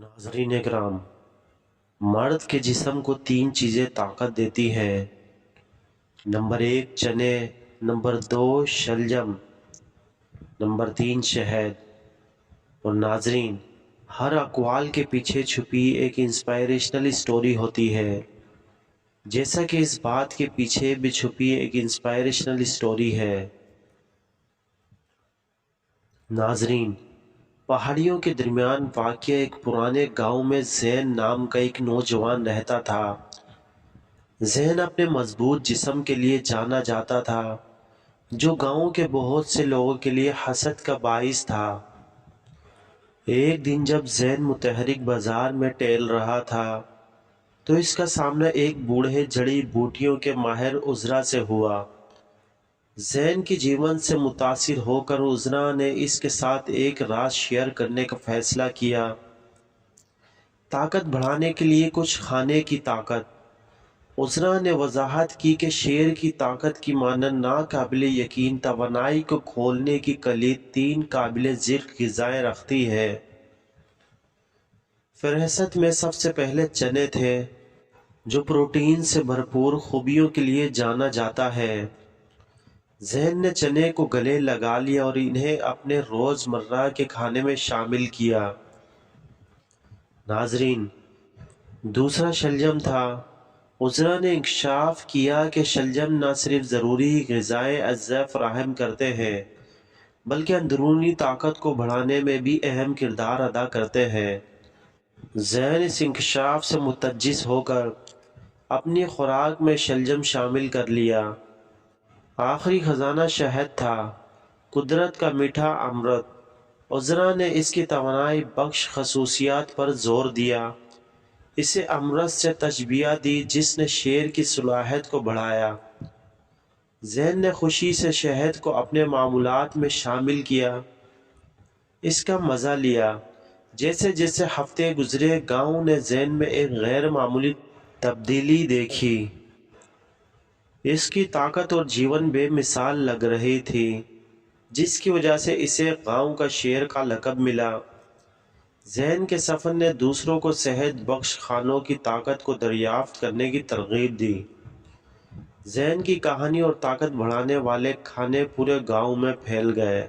नाज़रीन इकराम, मर्द के जिस्म को 3 चीज़ें ताकत देती हैं। नंबर 1 चने, नंबर 2 शलजम, नंबर 3 शहद। और नाज़रीन, हर अक़वाल के पीछे छुपी एक इंस्पायरेशनल स्टोरी होती है, जैसा कि इस बात के पीछे भी छुपी एक इंस्पायरेशनल स्टोरी है। नाज़रीन, पहाड़ियों के दरमियान वाक़या एक पुराने गांव में ज़ैन नाम का एक नौजवान रहता था। ज़ैन अपने मजबूत जिस्म के लिए जाना जाता था, जो गांव के बहुत से लोगों के लिए हसद का बाइस था। एक दिन जब ज़ैन मुतहरिक बाजार में टहल रहा था, तो इसका सामना एक बूढ़े जड़ी बूटियों के माहिर उज़रा से हुआ। ज़ैन के जीवन से मुतासिर होकर उज़रा ने इसके साथ एक राज शेयर करने का फ़ैसला किया। ताकत बढ़ाने के लिए कुछ खाने की ताकत। उज़रा ने वजाहत की कि शेर की ताकत की मानन नाकाबिल यकीन तवानाई को खोलने की कलीद 3 काबिल ज़िक्र ग़िज़ाएँ रखती है। फ़हरिस्त में सबसे पहले चने थे, जो प्रोटीन से भरपूर खूबियों के लिए जाना जाता है। ज़ैन ने चने को गले लगा लिया और इन्हें अपने रोज़मर्रा के खाने में शामिल किया। नाज़रीन, दूसरा शलजम था। उज़रा ने इंकशाफ किया कि शलजम न सिर्फ ज़रूरी ग़िज़ाएँ अज्जा फ़राहम करते हैं, बल्कि अंदरूनी ताकत को बढ़ाने में भी अहम किरदार अदा करते हैं। ज़ैन इस इंकशाफ से मुतज्जिज़ होकर अपनी खुराक में शलजम शामिल कर लिया। आखिरी ख़जाना शहद था, कुदरत का मीठा अमृत। उज़रा ने इसकी तवानाई बख्श खसूसियात पर जोर दिया। इसे अमृत से तशबीह दी, जिसने शेर की सलाहियत को बढ़ाया। ज़ैन ने खुशी से शहद को अपने मामूलात में शामिल किया, इसका मज़ा लिया। जैसे जैसे हफ्ते गुजरे, गांव ने ज़ैन में एक गैर मामूली तब्दीली देखी। इसकी ताकत और जीवन बेमिसाल लग रही थी, जिसकी वजह से इसे गांव का शेर का लक़ब मिला। ज़ैन के सफ़र ने दूसरों को सेहत बख्श खानों की ताकत को दरियाफ्त करने की तरग़ीब दी। ज़ैन की कहानी और ताकत बढ़ाने वाले खाने पूरे गांव में फैल गए।